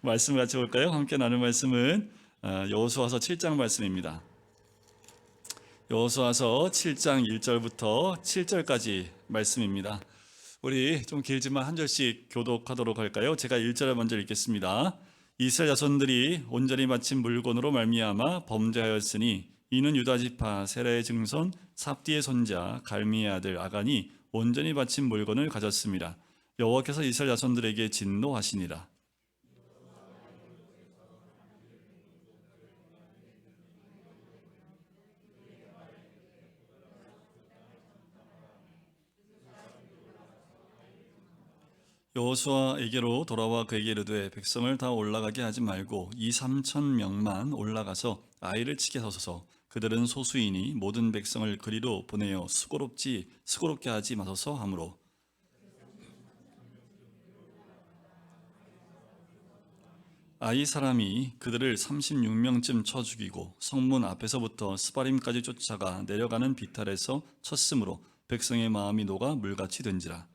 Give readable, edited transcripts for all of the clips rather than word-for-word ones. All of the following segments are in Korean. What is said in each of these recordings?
말씀을 같이 볼까요? 함께 나눌 말씀은 여호수아서 7장 말씀입니다. 여호수아서 7장 1절부터 7절까지 말씀입니다. 우리 좀 길지만 한 절씩 교독하도록 할까요? 제가 1절을 먼저 읽겠습니다. 이스라엘 자손들이 온전히 바친 물건으로 말미암아 범죄하였으니 이는 유다 지파 세라의 증손 삽디의 손자 갈미의 아들 아간이 온전히 바친 물건을 가졌습니다. 여호와께서 이스라엘 자손들에게 진노하시니라. 여호수아에게로 돌아와 그에게 이르되 백성을 다 올라가게 하지 말고 2~3천 명만 올라가서 아이를 치게 하소서. 그들은 소수이니 모든 백성을 그리로 보내어 수고롭게 하지 마소서 하므로 아이 사람이 그들을 36명쯤 쳐 죽이고 성문 앞에서부터 스바림까지 쫓아가 내려가는 비탈에서 쳤으므로 백성의 마음이 녹아 물같이 된지라.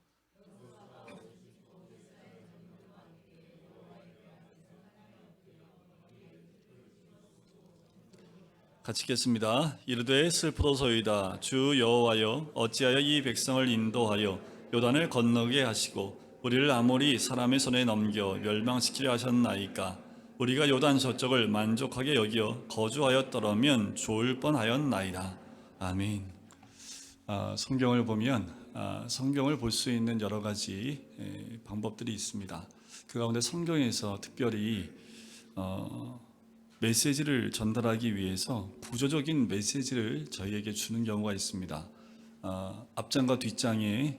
같이 읽겠습니다. 이르되 슬프도소이다. 주 여호와여 어찌하여 이 백성을 인도하여 요단을 건너게 하시고 우리를 아모리 사람의 손에 넘겨 멸망시키려 하셨나이까. 우리가 요단 저쪽을 만족하게 여기어 거주하였더라면 좋을 뻔하였나이다. 아멘. 성경을 보면 성경을 볼 수 있는 여러 가지 방법들이 있습니다. 그 가운데 성경에서 특별히 메시지를 전달하기 위해서 구조적인 메시지를 저희에게 주는 경우가 있습니다. 앞장과 뒷장에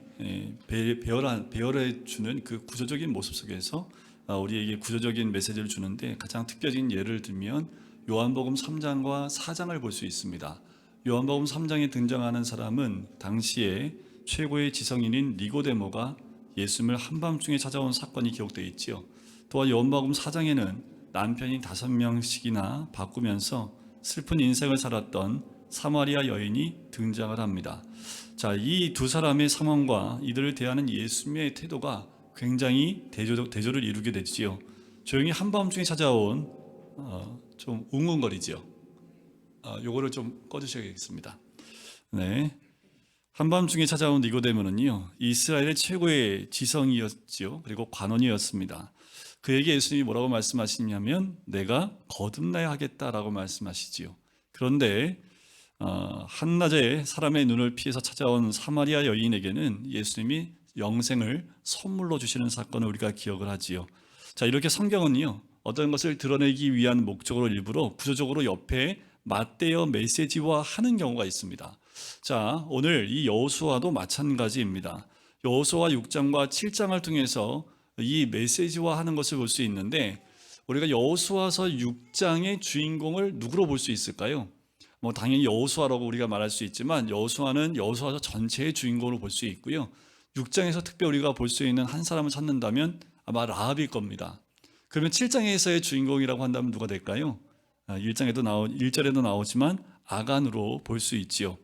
배열해 주는 그 구조적인 모습 속에서 우리에게 구조적인 메시지를 주는데, 가장 특별적인 예를 들면 요한복음 3장과 4장을 볼 수 있습니다. 요한복음 3장에 등장하는 사람은 당시에 최고의 지성인인 니고데모가 예수님을 한밤중에 찾아온 사건이 기록되어 있지요. 또한 요한복음 4장에는 남편이 5명씩이나 바꾸면서 슬픈 인생을 살았던 사마리아 여인이 등장을 합니다. 자, 이 두 사람의 상황과 이들을 대하는 예수님의 태도가 굉장히 대조를 이루게 되지요. 조용히 한밤중에 찾아온 좀 웅웅거리지요. 요거를 좀 꺼주셔야겠습니다. 네, 한밤중에 찾아온 니고데모는요, 이스라엘의 최고의 지성이었지요. 그리고 관원이었습니다. 그에게 예수님이 뭐라고 말씀하시냐면 내가 거듭나야 하겠다라고 말씀하시지요. 그런데 한낮에 사람의 눈을 피해서 찾아온 사마리아 여인에게는 예수님이 영생을 선물로 주시는 사건을 우리가 기억을 하지요. 자, 이렇게 성경은요, 어떤 것을 드러내기 위한 목적으로 일부러 구조적으로 옆에 맞대어 메시지화 하는 경우가 있습니다. 자, 오늘 이 여호수아도 마찬가지입니다. 여호수아 6장과 7장을 통해서 이 메시지화하는 것을 볼 수 있는데, 우리가 여호수아서 6장의 주인공을 누구로 볼 수 있을까요? 당연히 여호수아라고 우리가 말할 수 있지만 여호수아는 여호수아서 전체의 주인공으로 볼 수 있고요. 6장에서 특별히 우리가 볼 수 있는 한 사람을 찾는다면 아마 라합일 겁니다. 그러면 7장에서의 주인공이라고 한다면 누가 될까요? 1절에도 나오지만 아간으로 볼 수 있지요.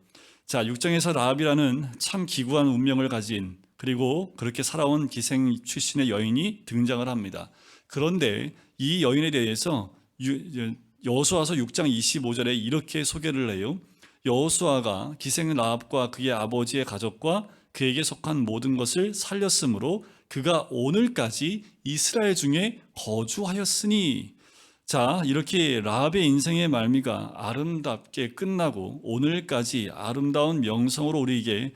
자, 6장에서 라합이라는 참 기구한 운명을 가진, 그리고 그렇게 살아온 기생 출신의 여인이 등장을 합니다. 그런데 이 여인에 대해서 여호수아서 6장 25절에 이렇게 소개를 해요. 여호수아가 기생 라합과 그의 아버지의 가족과 그에게 속한 모든 것을 살렸으므로 그가 오늘까지 이스라엘 중에 거주하였으니. 자, 이렇게 라합의 인생의 말미가 아름답게 끝나고 오늘까지 아름다운 명성으로 우리에게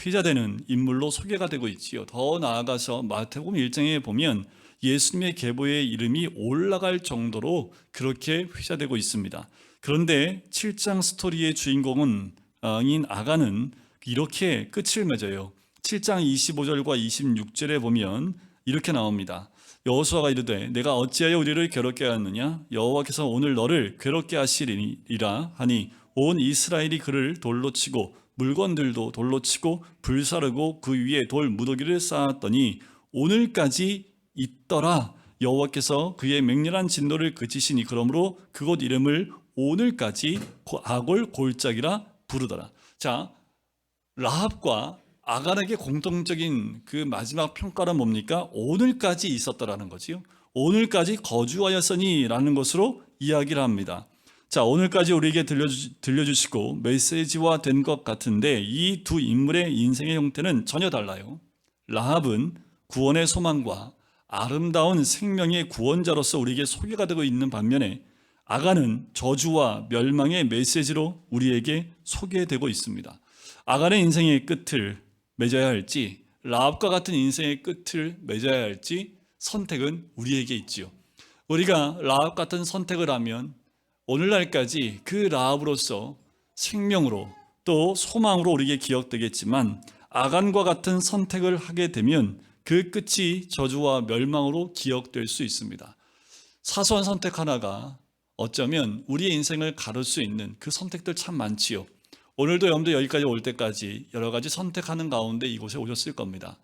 회자되는 인물로 소개가 되고 있지요. 더 나아가서 마태복음 1장에 보면 예수님의 계보의 이름이 올라갈 정도로 그렇게 회자되고 있습니다. 그런데 7장 스토리의 주인공인 아간은 이렇게 끝을 맺어요. 7장 25절과 26절에 보면 이렇게 나옵니다. 여호수아가 이르되 내가 어찌하여 우리를 괴롭게 하였느냐? 여호와께서 오늘 너를 괴롭게 하시리라 하니 온 이스라엘이 그를 돌로 치고 물건들도 돌로 치고 불사르고 그 위에 돌 무더기를 쌓았더니 오늘까지 있더라. 여호와께서 그의 맹렬한 진노를 그치시니 그러므로 그곳 이름을 오늘까지 아골 골짜기라 부르더라. 자, 라합과 아간에게 공통적인 그 마지막 평가는 뭡니까? 오늘까지 있었더라는 거지요. 오늘까지 거주하였으니라는 것으로 이야기를 합니다. 자, 오늘까지 우리에게 들려주시고 메시지화 된 것 같은데 이 두 인물의 인생의 형태는 전혀 달라요. 라합은 구원의 소망과 아름다운 생명의 구원자로서 우리에게 소개가 되고 있는 반면에 아간은 저주와 멸망의 메시지로 우리에게 소개되고 있습니다. 아간의 인생의 끝을 맺어야 할지 라합과 같은 인생의 끝을 맺어야 할지 선택은 우리에게 있지요. 우리가 라합 같은 선택을 하면 오늘날까지 그 라합으로서 생명으로 또 소망으로 우리에게 기억되겠지만 아간과 같은 선택을 하게 되면 그 끝이 저주와 멸망으로 기억될 수 있습니다. 사소한 선택 하나가 어쩌면 우리의 인생을 가를 수 있는 그 선택들 참 많지요. 오늘도 여러분들 여기까지 올 때까지 여러 가지 선택하는 가운데 이곳에 오셨을 겁니다.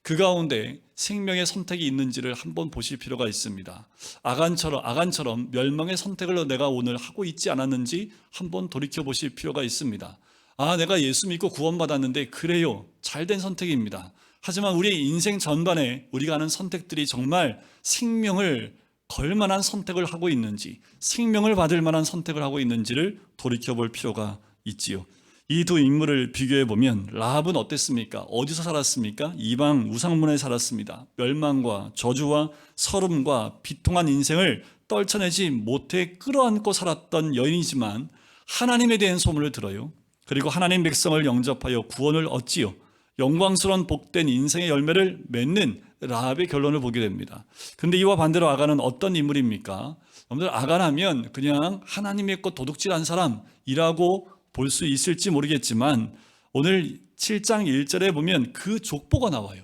그 가운데 생명의 선택이 있는지를 한번 보실 필요가 있습니다. 아간처럼 멸망의 선택을 내가 오늘 하고 있지 않았는지 한번 돌이켜 보실 필요가 있습니다. 아, 내가 예수 믿고 구원받았는데 그래요. 잘된 선택입니다. 하지만 우리의 인생 전반에 우리가 하는 선택들이 정말 생명을 걸 만한 선택을 하고 있는지, 생명을 받을 만한 선택을 하고 있는지를 돌이켜 볼 필요가 있지요. 이 두 인물을 비교해 보면 라합은 어땠습니까? 어디서 살았습니까? 이방 우상문에 살았습니다. 멸망과 저주와 서름과 비통한 인생을 떨쳐내지 못해 끌어안고 살았던 여인이지만 하나님에 대한 소문을 들어요. 그리고 하나님 백성을 영접하여 구원을 얻지요. 영광스러운 복된 인생의 열매를 맺는 라합의 결론을 보게 됩니다. 그런데 이와 반대로 아간은 어떤 인물입니까? 여러분들 아간하면 그냥 하나님의 것 도둑질한 사람이라고 볼 수 있을지 모르겠지만 오늘 7장 1절에 보면 그 족보가 나와요.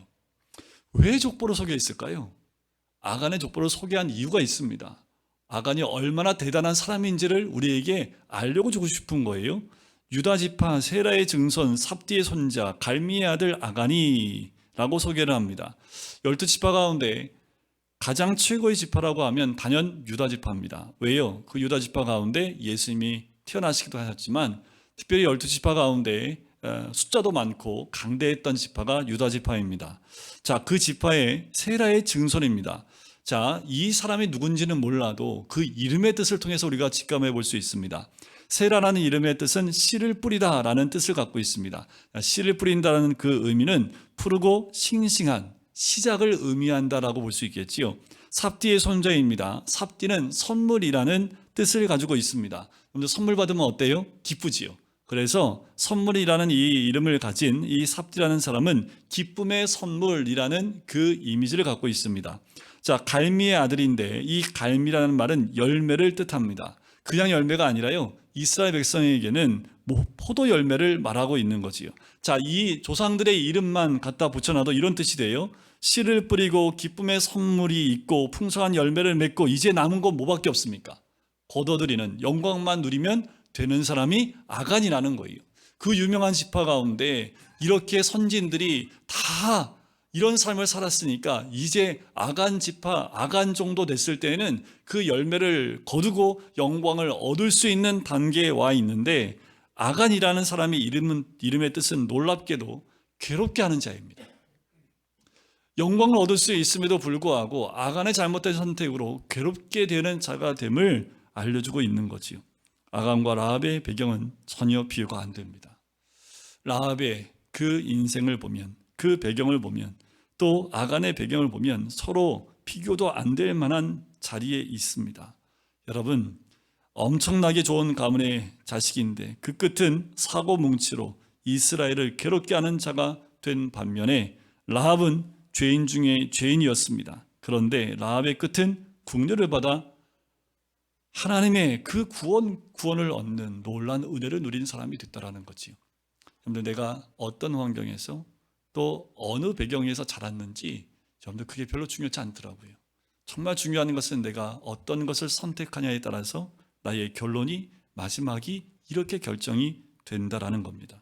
왜 족보로 소개해 있을까요? 아간의 족보를 소개한 이유가 있습니다. 아간이 얼마나 대단한 사람인지를 우리에게 알려고 주고 싶은 거예요. 유다 지파 세라의 증손 삽디의 손자 갈미의 아들 아간이라고 소개를 합니다. 12지파 가운데 가장 최고의 지파라고 하면 단연 유다 지파입니다. 왜요? 그 유다 지파 가운데 예수님이 태어나시기도 하셨지만 특별히 12지파 가운데 숫자도 많고 강대했던 지파가 유다 지파입니다. 자, 그 지파의 세라의 증손입니다. 자, 이 사람이 누군지는 몰라도 그 이름의 뜻을 통해서 우리가 직감해 볼 수 있습니다. 세라라는 이름의 뜻은 씨를 뿌리다 라는 뜻을 갖고 있습니다. 씨를 뿌린다는 그 의미는 푸르고 싱싱한 시작을 의미한다라고 볼 수 있겠지요. 삽디의 손자입니다. 삽디는 선물이라는 뜻을 가지고 있습니다. 그런데 선물 받으면 어때요? 기쁘지요. 그래서 선물이라는 이 이름을 가진 이 삽디라는 사람은 기쁨의 선물이라는 그 이미지를 갖고 있습니다. 자, 갈미의 아들인데 이 갈미라는 말은 열매를 뜻합니다. 그냥 열매가 아니라요, 이스라엘 백성에게는 포도 열매를 말하고 있는 거지요. 자, 이 조상들의 이름만 갖다 붙여놔도 이런 뜻이 돼요. 씨를 뿌리고 기쁨의 선물이 있고 풍성한 열매를 맺고 이제 남은 건 뭐밖에 없습니까? 거둬들이는 영광만 누리면 되는 사람이 아간이라는 거예요. 그 유명한 지파 가운데 이렇게 선진들이 다 이런 삶을 살았으니까 이제 아간 지파, 아간 정도 됐을 때는 그 열매를 거두고 영광을 얻을 수 있는 단계에 와 있는데 아간이라는 사람의 이름의 뜻은 놀랍게도 괴롭게 하는 자입니다. 영광을 얻을 수 있음에도 불구하고 아간의 잘못된 선택으로 괴롭게 되는 자가 됨을 알려주고 있는 거지요. 아간과 라합의 배경은 전혀 비교가 안 됩니다. 라합의 그 인생을 보면, 그 배경을 보면, 또 아간의 배경을 보면 서로 비교도 안 될 만한 자리에 있습니다. 여러분, 엄청나게 좋은 가문의 자식인데 그 끝은 사고뭉치로 이스라엘을 괴롭게 하는 자가 된 반면에 라합은 죄인 중에 죄인이었습니다. 그런데 라합의 끝은 국류를 받아 하나님의 그 구원을 얻는 놀라운 은혜를 누린 사람이 됐다라는 거지요. 여러분들, 내가 어떤 환경에서 또 어느 배경에서 자랐는지 여러분들 그게 별로 중요하지 않더라고요. 정말 중요한 것은 내가 어떤 것을 선택하냐에 따라서 나의 결론이 마지막이 이렇게 결정이 된다라는 겁니다.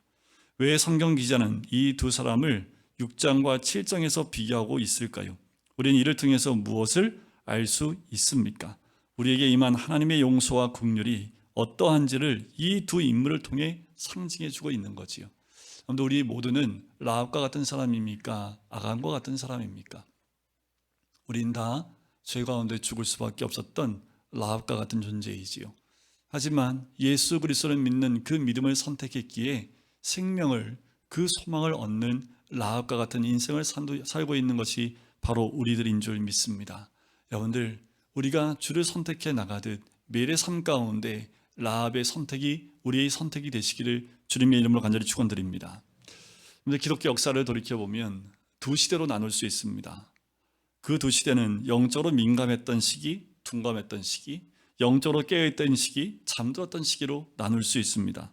왜 성경 기자는 이 두 사람을 6장과 7장에서 비교하고 있을까요? 우리는 이를 통해서 무엇을 알 수 있습니까? 우리에게 임한 하나님의 용서와 긍휼이 어떠한지를 이 두 인물을 통해 상징해 주고 있는 거지요. 그런데 우리 모두는 라합과 같은 사람입니까? 아간과 같은 사람입니까? 우린 다 죄 가운데 죽을 수밖에 없었던 라합과 같은 존재이지요. 하지만 예수 그리스도를 믿는 그 믿음을 선택했기에 생명을, 그 소망을 얻는 라합과 같은 인생을 살고 있는 것이 바로 우리들인 줄 믿습니다. 여러분들, 우리가 주를 선택해 나가듯 매일의 삶 가운데 라합의 선택이 우리의 선택이 되시기를 주님의 이름으로 간절히 축원드립니다. 그런데 기독교 역사를 돌이켜보면 두 시대로 나눌 수 있습니다. 그 두 시대는 영적으로 민감했던 시기, 둔감했던 시기, 영적으로 깨어있던 시기, 잠들었던 시기로 나눌 수 있습니다.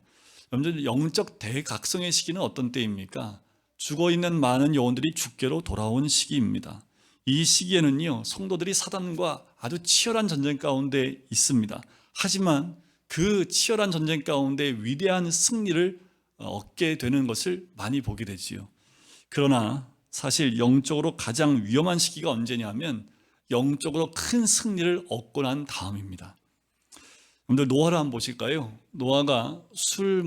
여러분들, 영적 대각성의 시기는 어떤 때입니까? 죽어있는 많은 영혼들이 주께로 돌아온 시기입니다. 이 시기에는요, 성도들이 사단과 아주 치열한 전쟁 가운데 있습니다. 하지만 그 치열한 전쟁 가운데 위대한 승리를 얻게 되는 것을 많이 보게 되지요. 그러나 사실 영적으로 가장 위험한 시기가 언제냐면 영적으로 큰 승리를 얻고 난 다음입니다. 여러분들, 노아를 한번 보실까요? 노아가 술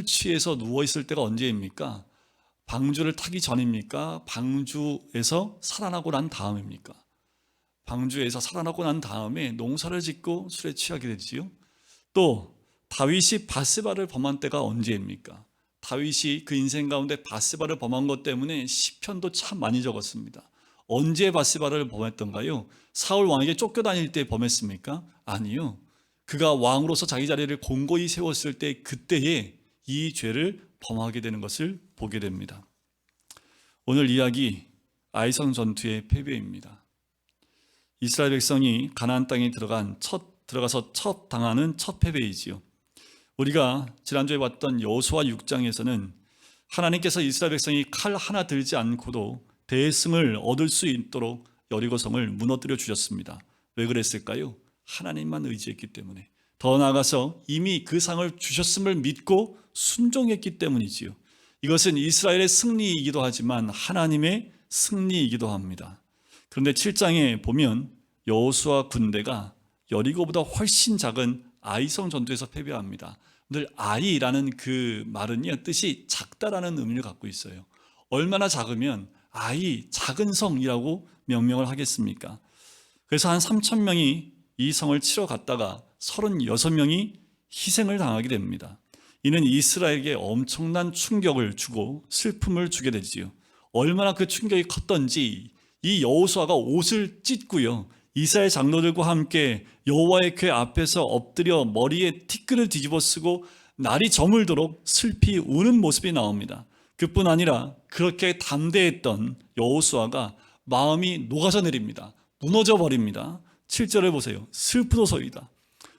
취해서 누워있을 때가 언제입니까? 방주를 타기 전입니까? 방주에서 살아나고 난 다음입니까? 방주에서 살아나고 난 다음에 농사를 짓고 술에 취하게 되지요. 또 다윗이 밧세바를 범한 때가 언제입니까? 다윗이 그 인생 가운데 밧세바를 범한 것 때문에 시편도 참 많이 적었습니다. 언제 밧세바를 범했던가요? 사울 왕에게 쫓겨다닐 때 범했습니까? 아니요. 그가 왕으로서 자기 자리를 공고히 세웠을 때 그때에 이 죄를 범하게 되는 것을 보게 됩니다. 오늘 이야기 아이성 전투의 패배입니다. 이스라엘 백성이 가나안 땅에 들어가서 첫 당하는 첫 패배이지요. 우리가 지난주에 봤던 여호수아 6장에서는 하나님께서 이스라엘 백성이 칼 하나 들지 않고도 대승을 얻을 수 있도록 여리고성을 무너뜨려 주셨습니다. 왜 그랬을까요? 하나님만 의지했기 때문에, 더 나아가서 이미 그 상을 주셨음을 믿고 순종했기 때문이지요. 이것은 이스라엘의 승리이기도 하지만 하나님의 승리이기도 합니다. 그런데 7장에 보면 여호수아 군대가 여리고보다 훨씬 작은 아이성 전투에서 패배합니다. 늘 아이라는 그 말은요, 뜻이 작다라는 의미를 갖고 있어요. 얼마나 작으면 아이, 작은 성이라고 명명을 하겠습니까? 그래서 한 3,000명이 이 성을 치러 갔다가 36명이 희생을 당하게 됩니다. 이는 이스라엘에게 엄청난 충격을 주고 슬픔을 주게 되지요. 얼마나 그 충격이 컸던지 이 여호수아가 옷을 찢고요, 이스라엘 장로들과 함께 여호와의 궤 앞에서 엎드려 머리에 티끌을 뒤집어 쓰고 날이 저물도록 슬피 우는 모습이 나옵니다. 그뿐 아니라 그렇게 담대했던 여호수아가 마음이 녹아져 내립니다. 무너져 버립니다. 7절을 보세요. 슬프도소이다.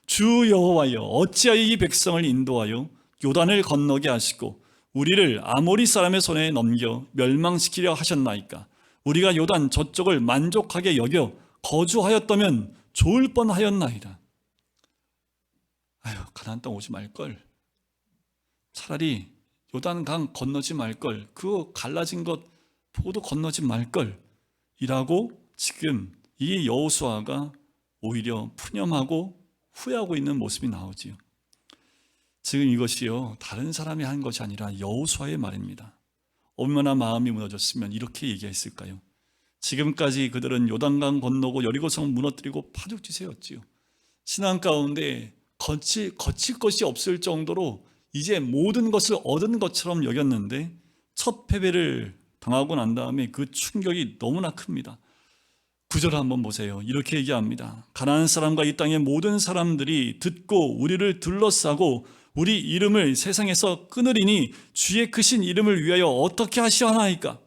주 여호와여, 어찌하여 이 백성을 인도하여 요단을 건너게 하시고 우리를 아모리 사람의 손에 넘겨 멸망시키려 하셨나이까? 우리가 요단 저쪽을 만족하게 여겨 거주하였다면 좋을 뻔하였나이다. 아유, 가나안 땅 오지 말걸. 차라리 요단강 건너지 말걸. 그거 갈라진 것 보고도 건너지 말걸 이라고 지금 이 여호수아가 오히려 푸념하고 후회하고 있는 모습이 나오지요. 지금 이것이요, 다른 사람이 한 것이 아니라 여호수아의 말입니다. 얼마나 마음이 무너졌으면 이렇게 얘기했을까요? 지금까지 그들은 요단강 건너고 여리고성 무너뜨리고 파죽지세였지요. 신앙 가운데 거칠 것이 없을 정도로 이제 모든 것을 얻은 것처럼 여겼는데 첫 패배를 당하고 난 다음에 그 충격이 너무나 큽니다. 9절 한번 보세요. 이렇게 얘기합니다. 가나안 사람과 이 땅의 모든 사람들이 듣고 우리를 둘러싸고 우리 이름을 세상에서 끊으리니 주의 크신 이름을 위하여 어떻게 하시하나이까?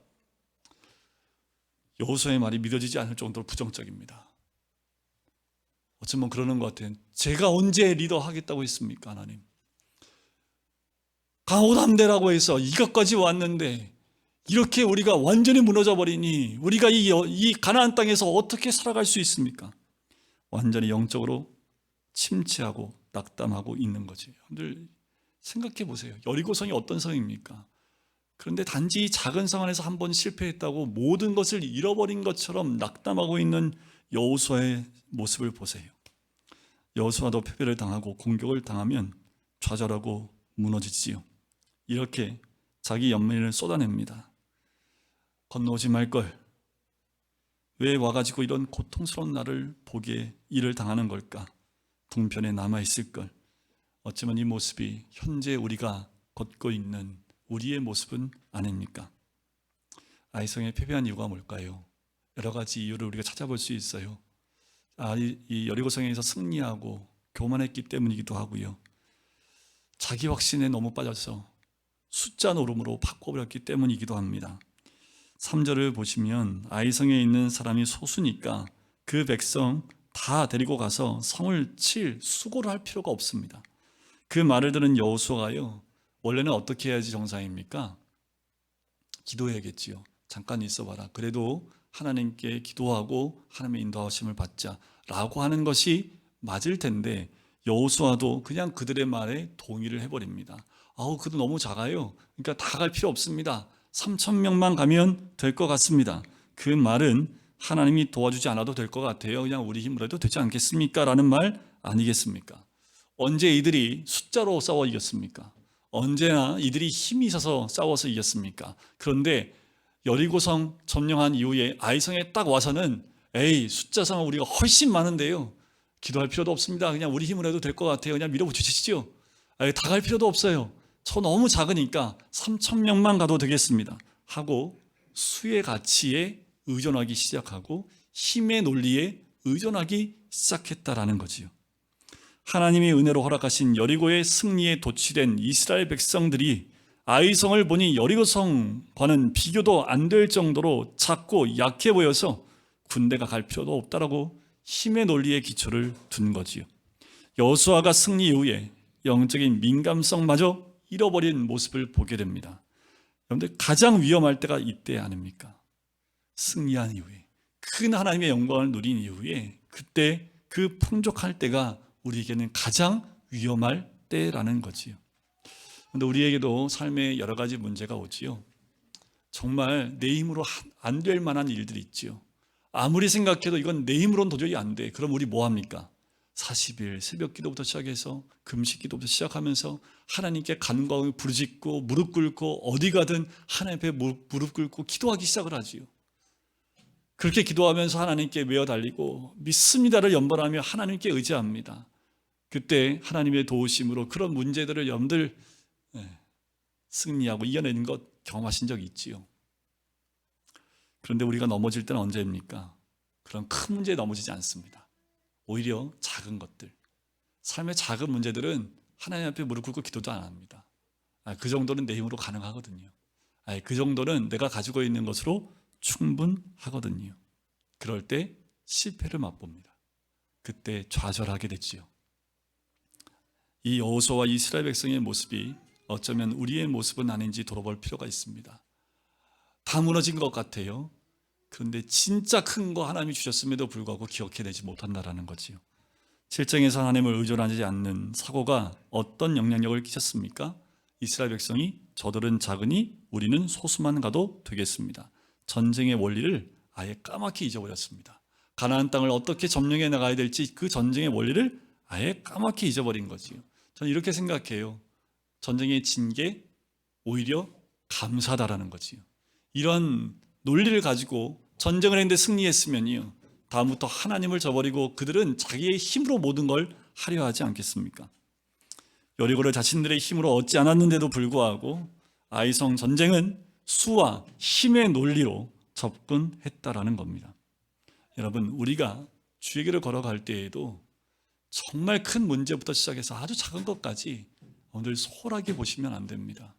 여호수아의 말이 믿어지지 않을 정도로 부정적입니다. 어쩌면 그러는 것 같아요. 제가 언제 리더 하겠다고 했습니까, 하나님? 강호담대라고 해서 이것까지 왔는데 이렇게 우리가 완전히 무너져 버리니 우리가 이 가나안 땅에서 어떻게 살아갈 수 있습니까? 완전히 영적으로 침체하고 낙담하고 있는 거지. 여러분들 생각해 보세요. 여리고성이 어떤 성입니까? 그런데 단지 작은 성 안에서 한 번 실패했다고 모든 것을 잃어버린 것처럼 낙담하고 있는 여호수아의 모습을 보세요. 여호수아도 패배를 당하고 공격을 당하면 좌절하고 무너지지요. 이렇게 자기 연민을 쏟아냅니다. 건너오지 말걸. 왜 와가지고 이런 고통스러운 나를 보게 일을 당하는 걸까? 동편에 남아있을 걸. 어쩌면 이 모습이 현재 우리가 걷고 있는 우리의 모습은 아닙니까? 아이성에 패배한 이유가 뭘까요? 여러 가지 이유를 우리가 찾아볼 수 있어요. 이 여리고성에서 승리하고 교만했기 때문이기도 하고요. 자기 확신에 너무 빠져서 숫자 노름으로 바꿔버렸기 때문이기도 합니다. 3절을 보시면 아이성에 있는 사람이 소수니까 그 백성 다 데리고 가서 성을 칠 수고를 할 필요가 없습니다. 그 말을 들은 여호수아가요, 원래는 어떻게 해야지 정상입니까? 기도해야겠지요. 잠깐 있어봐라. 그래도 하나님께 기도하고 하나님의 인도하심을 받자라고 하는 것이 맞을 텐데 여호수아도 그냥 그들의 말에 동의를 해버립니다. 그도 너무 작아요. 그러니까 다 갈 필요 없습니다. 3,000명만 가면 될 것 같습니다. 그 말은 하나님이 도와주지 않아도 될 것 같아요. 그냥 우리 힘으로 해도 되지 않겠습니까? 라는 말 아니겠습니까? 언제 이들이 숫자로 싸워 이겼습니까? 언제나 이들이 힘이 있어서 싸워서 이겼습니까? 그런데 여리고성 점령한 이후에 아이성에 딱 와서는 숫자상은 우리가 훨씬 많은데요, 기도할 필요도 없습니다. 그냥 우리 힘으로 해도 될 것 같아요. 그냥 밀어붙이시죠. 다 갈 필요도 없어요. 저 너무 작으니까 3,000명만 가도 되겠습니다 하고 수의 가치에 의존하기 시작하고 힘의 논리에 의존하기 시작했다라는 거지요. 하나님이 은혜로 허락하신 여리고의 승리에 도취된 이스라엘 백성들이 아이성을 보니 여리고성과는 비교도 안 될 정도로 작고 약해 보여서 군대가 갈 필요도 없다라고 힘의 논리에 기초를 둔 거지요. 여호수아가 승리 이후에 영적인 민감성마저 잃어버린 모습을 보게 됩니다. 여러분들, 가장 위험할 때가 이때 아닙니까? 승리한 이후에, 큰 하나님의 영광을 누린 이후에, 그때 그 풍족할 때가 우리에게는 가장 위험할 때라는 거지요. 그런데 우리에게도 삶에 여러 가지 문제가 오지요. 정말 내 힘으로 안 될 만한 일들이 있지요. 아무리 생각해도 이건 내 힘으로는 도저히 안 돼. 그럼 우리 뭐 합니까? 40일 새벽 기도부터 시작해서 금식 기도부터 시작하면서 하나님께 간구하고 부르짖고 무릎 꿇고 어디 가든 하나님 앞에 무릎 꿇고 기도하기 시작을 하지요. 그렇게 기도하면서 하나님께 메어 달리고 믿습니다를 연발하며 하나님께 의지합니다. 그때 하나님의 도우심으로 그런 문제들을 여러분들 승리하고 이겨내는 것 경험하신 적이 있지요. 그런데 우리가 넘어질 때는 언제입니까? 그런 큰 문제에 넘어지지 않습니다. 오히려 작은 것들, 삶의 작은 문제들은 하나님 앞에 무릎 꿇고 기도도 안 합니다. 그 정도는 내 힘으로 가능하거든요. 그 정도는 내가 가지고 있는 것으로 충분하거든요. 그럴 때 실패를 맛봅니다. 그때 좌절하게 됐지요. 이 여호수아와 이스라엘 백성의 모습이 어쩌면 우리의 모습은 아닌지 돌아볼 필요가 있습니다. 다 무너진 것 같아요. 그런데 진짜 큰 거 하나님이 주셨음에도 불구하고 기억해내지 못한다라는 거지요. 실정에서 하나님을 의존하지 않는 사고가 어떤 영향력을 끼쳤습니까? 이스라엘 백성이 저들은 작으니 우리는 소수만 가도 되겠습니다. 전쟁의 원리를 아예 까맣게 잊어버렸습니다. 가나안 땅을 어떻게 점령해 나가야 될지 그 전쟁의 원리를 아예 까맣게 잊어버린 거지요. 저는 이렇게 생각해요. 전쟁에 진 게 오히려 감사다라는 거지요. 이런 논리를 가지고 전쟁을 했는데 승리했으면요, 다음부터 하나님을 저버리고 그들은 자기의 힘으로 모든 걸 하려 하지 않겠습니까? 여리고를 자신들의 힘으로 얻지 않았는데도 불구하고 아이성 전쟁은 수와 힘의 논리로 접근했다라는 겁니다. 여러분, 우리가 주의 길을 걸어갈 때에도 정말 큰 문제부터 시작해서 아주 작은 것까지 오늘 소홀하게 보시면 안 됩니다.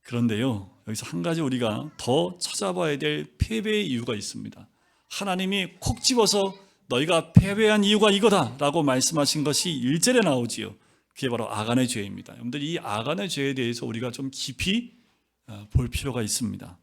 그런데요, 여기서 한 가지 우리가 더 찾아봐야 될 패배의 이유가 있습니다. 하나님이 콕 집어서 너희가 패배한 이유가 이거다 라고 말씀하신 것이 1절에 나오지요. 그게 바로 아간의 죄입니다. 여러분들, 이 아간의 죄에 대해서 우리가 좀 깊이 볼 필요가 있습니다.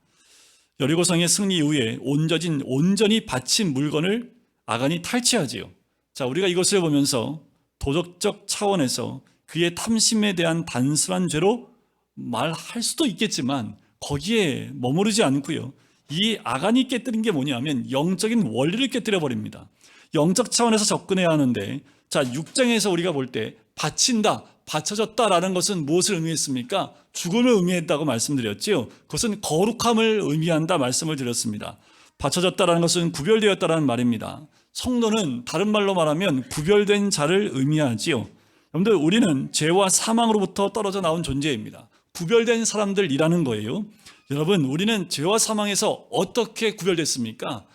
여리고성의 승리 이후에 온전히 바친 물건을 아간이 탈취하지요. 자, 우리가 이것을 보면서 도덕적 차원에서 그의 탐심에 대한 단순한 죄로 말할 수도 있겠지만 거기에 머무르지 않고요, 이 아간이 깨뜨린 게 뭐냐면 영적인 원리를 깨뜨려 버립니다. 영적 차원에서 접근해야 하는데, 자, 6장에서 우리가 볼 때 바친다, 바쳐졌다라는 것은 무엇을 의미했습니까? 죽음을 의미했다고 말씀드렸지요. 그것은 거룩함을 의미한다 말씀을 드렸습니다. 바쳐졌다라는 것은 구별되었다라는 말입니다. 성도는 다른 말로 말하면 구별된 자를 의미하지요. 여러분들, 우리는 죄와 사망으로부터 떨어져 나온 존재입니다. 구별된 사람들이라는 거예요. 여러분, 우리는 죄와 사망에서 어떻게 구별됐습니까?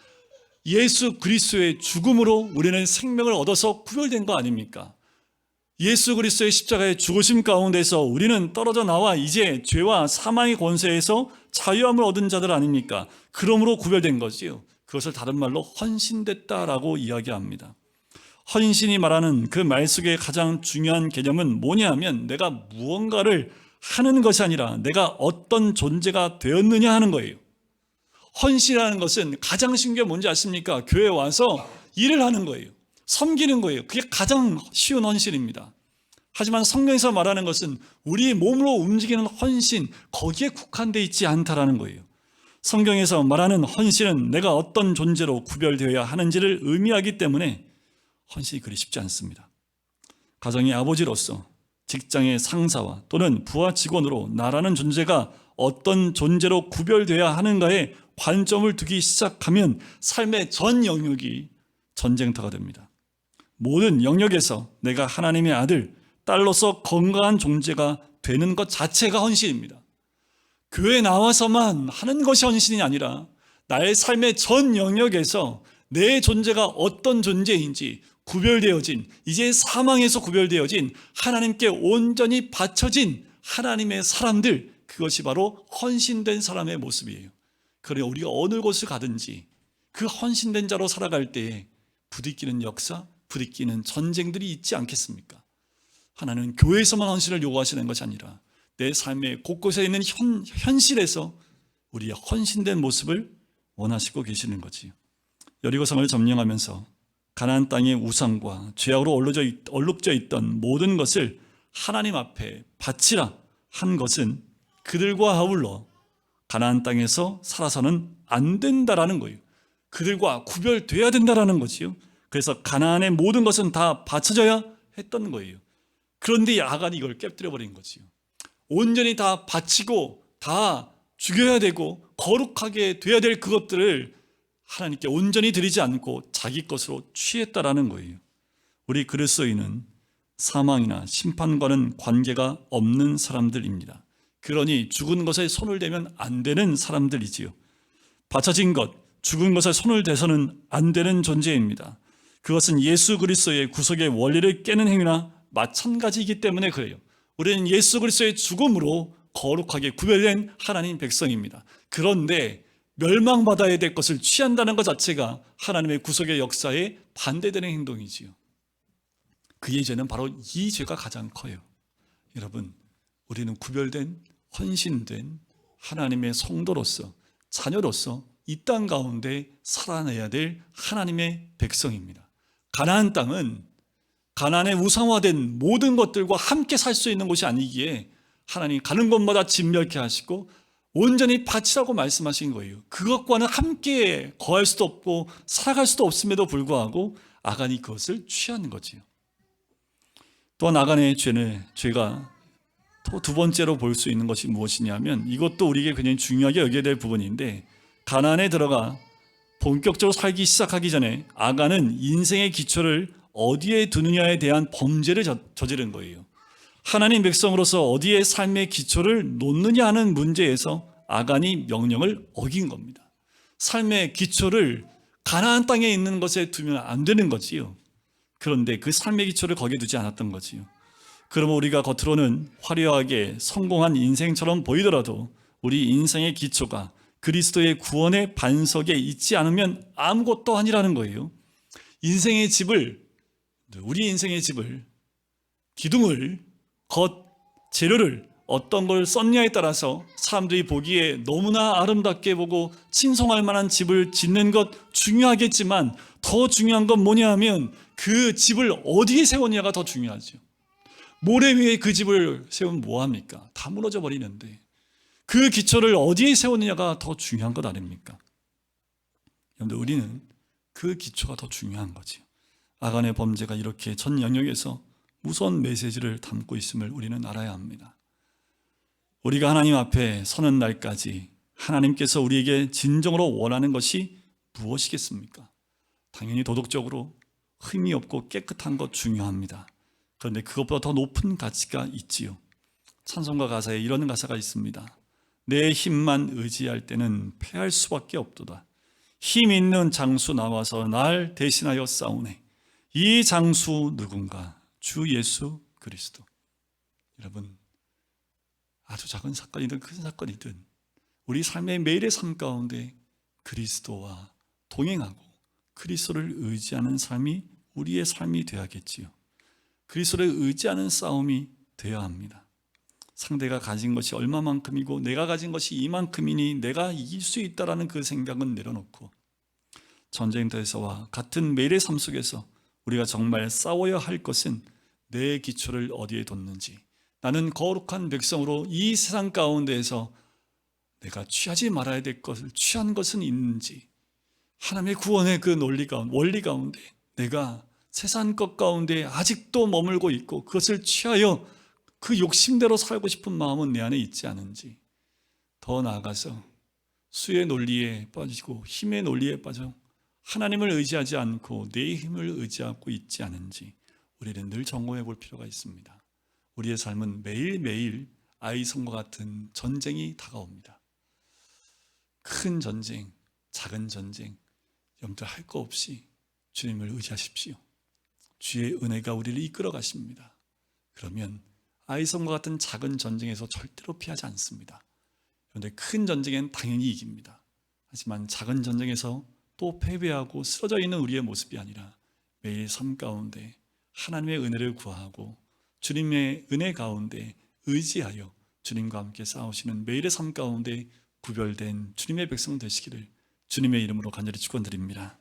예수 그리스도의 죽음으로 우리는 생명을 얻어서 구별된 거 아닙니까? 예수 그리스도의 십자가의 죽으심 가운데서 우리는 떨어져 나와 이제 죄와 사망의 권세에서 자유함을 얻은 자들 아닙니까? 그러므로 구별된 거지요. 그것을 다른 말로 헌신됐다라고 이야기합니다. 헌신이 말하는 그 말 속의 가장 중요한 개념은 뭐냐 하면 내가 무언가를 하는 것이 아니라 내가 어떤 존재가 되었느냐 하는 거예요. 헌신이라는 것은 가장 쉬운 게 뭔지 아십니까? 교회에 와서 일을 하는 거예요. 섬기는 거예요. 그게 가장 쉬운 헌신입니다. 하지만 성경에서 말하는 것은 우리 몸으로 움직이는 헌신, 거기에 국한되어 있지 않다라는 거예요. 성경에서 말하는 헌신은 내가 어떤 존재로 구별되어야 하는지를 의미하기 때문에 헌신이 그리 쉽지 않습니다. 가정의 아버지로서, 직장의 상사와 또는 부하 직원으로 나라는 존재가 어떤 존재로 구별되어야 하는가에 관점을 두기 시작하면 삶의 전 영역이 전쟁터가 됩니다. 모든 영역에서 내가 하나님의 아들, 딸로서 건강한 존재가 되는 것 자체가 헌신입니다. 교회에 나와서만 하는 것이 헌신이 아니라 나의 삶의 전 영역에서 내 존재가 어떤 존재인지 구별되어진, 이제 사망에서 구별되어진 하나님께 온전히 바쳐진 하나님의 사람들, 그것이 바로 헌신된 사람의 모습이에요. 그래 우리가 어느 곳을 가든지 그 헌신된 자로 살아갈 때에 부딪히는 역사, 부딪히는 전쟁들이 있지 않겠습니까? 하나님은 교회에서만 헌신을 요구하시는 것이 아니라 내 삶의 곳곳에 있는 현실에서 우리의 헌신된 모습을 원하시고 계시는 거지요. 여리고성을 점령하면서 가나안 땅의 우상과 죄악으로 얼룩져 있던 모든 것을 하나님 앞에 바치라 한 것은 그들과 아울러 가나안 땅에서 살아서는 안 된다라는 거예요. 그들과 구별돼야 된다라는 거지요. 그래서 가나안의 모든 것은 다 바쳐져야 했던 거예요. 그런데 아간이 이걸 깨뜨려 버린 거지요. 온전히 다 바치고 다 죽여야 되고 거룩하게 돼야 될 그것들을 하나님께 온전히 드리지 않고 자기 것으로 취했다라는 거예요. 우리 그리스도인은 사망이나 심판과는 관계가 없는 사람들입니다. 그러니 죽은 것에 손을 대면 안 되는 사람들이지요. 바쳐진 것, 죽은 것에 손을 대서는 안 되는 존재입니다. 그것은 예수 그리스도의 구속의 원리를 깨는 행위나 마찬가지이기 때문에 그래요. 우리는 예수 그리스도의 죽음으로 거룩하게 구별된 하나님 백성입니다. 그런데 멸망받아야 될 것을 취한다는 것 자체가 하나님의 구속의 역사에 반대되는 행동이지요. 그의 죄는 바로 이 죄가 가장 커요. 여러분, 우리는 구별된, 헌신된 하나님의 성도로서, 자녀로서 이 땅 가운데 살아내야 될 하나님의 백성입니다. 가나안 땅은 가나안의 우상화된 모든 것들과 함께 살 수 있는 곳이 아니기에 하나님 가는 곳마다 진멸케 하시고 온전히 바치라고 말씀하신 거예요. 그것과는 함께 거할 수도 없고 살아갈 수도 없음에도 불구하고 아간이 그것을 취하는 거지요. 또한 아간의 죄가 또 두 번째로 볼 수 있는 것이 무엇이냐면, 이것도 우리에게 굉장히 중요하게 여겨야 될 부분인데, 가나안에 들어가 본격적으로 살기 시작하기 전에 아간은 인생의 기초를 어디에 두느냐에 대한 범죄를 저지른 거예요. 하나님 백성으로서 어디에 삶의 기초를 놓느냐 하는 문제에서 아간이 명령을 어긴 겁니다. 삶의 기초를 가나안 땅에 있는 것에 두면 안 되는 거지요. 그런데 그 삶의 기초를 거기에 두지 않았던 거지요. 그러면 우리가 겉으로는 화려하게 성공한 인생처럼 보이더라도 우리 인생의 기초가 그리스도의 구원의 반석에 있지 않으면 아무것도 아니라는 거예요. 우리 인생의 집을, 기둥을, 재료를 어떤 걸 썼냐에 따라서 사람들이 보기에 너무나 아름답게 보고 칭송할 만한 집을 짓는 것 중요하겠지만, 더 중요한 건 뭐냐 하면 그 집을 어디에 세웠냐가 더 중요하죠. 모래 위에 그 집을 세우면 뭐합니까? 다 무너져 버리는데 그 기초를 어디에 세웠느냐가 더 중요한 것 아닙니까? 그런데 우리는 그 기초가 더 중요한 거죠. 아간의 범죄가 이렇게 전 영역에서 무서운 메시지를 담고 있음을 우리는 알아야 합니다. 우리가 하나님 앞에 서는 날까지 하나님께서 우리에게 진정으로 원하는 것이 무엇이겠습니까? 당연히 도덕적으로 흠이 없고 깨끗한 것 중요합니다. 그런데 그것보다 더 높은 가치가 있지요. 찬송가 가사에 이런 가사가 있습니다. 내 힘만 의지할 때는 패할 수밖에 없도다. 힘 있는 장수 나와서 날 대신하여 싸우네. 이 장수 누군가? 주 예수 그리스도. 여러분, 아주 작은 사건이든 큰 사건이든 우리 삶의 매일의 삶 가운데 그리스도와 동행하고 그리스도를 의지하는 삶이 우리의 삶이 되어야겠지요. 그리스도를 의지하는 싸움이 되어야 합니다. 상대가 가진 것이 얼마만큼이고 내가 가진 것이 이만큼이니 내가 이길 수 있다라는 그 생각은 내려놓고 전쟁터에서와 같은 매일의 삶 속에서 우리가 정말 싸워야 할 것은 내 기초를 어디에 뒀는지, 나는 거룩한 백성으로 이 세상 가운데에서 내가 취하지 말아야 될 것을 취한 것은 있는지, 하나님의 구원의 그 원리 가운데 내가 세상 것 가운데 아직도 머물고 있고 그것을 취하여 그 욕심대로 살고 싶은 마음은 내 안에 있지 않은지, 더 나아가서 수의 논리에 빠지고 힘의 논리에 빠져 하나님을 의지하지 않고 내 힘을 의지하고 있지 않은지 우리는 늘 점검해 볼 필요가 있습니다. 우리의 삶은 매일매일 아이성과 같은 전쟁이 다가옵니다. 큰 전쟁, 작은 전쟁 염려할 거 없이 주님을 의지하십시오. 주의 은혜가 우리를 이끌어 가십니다. 그러면 아이성과 같은 작은 전쟁에서 절대로 피하지 않습니다. 그런데 큰 전쟁엔 당연히 이깁니다. 하지만 작은 전쟁에서 또 패배하고 쓰러져 있는 우리의 모습이 아니라 매일 삶 가운데 하나님의 은혜를 구하고 주님의 은혜 가운데 의지하여 주님과 함께 싸우시는 매일의 삶 가운데 구별된 주님의 백성 되시기를 주님의 이름으로 간절히 축원드립니다.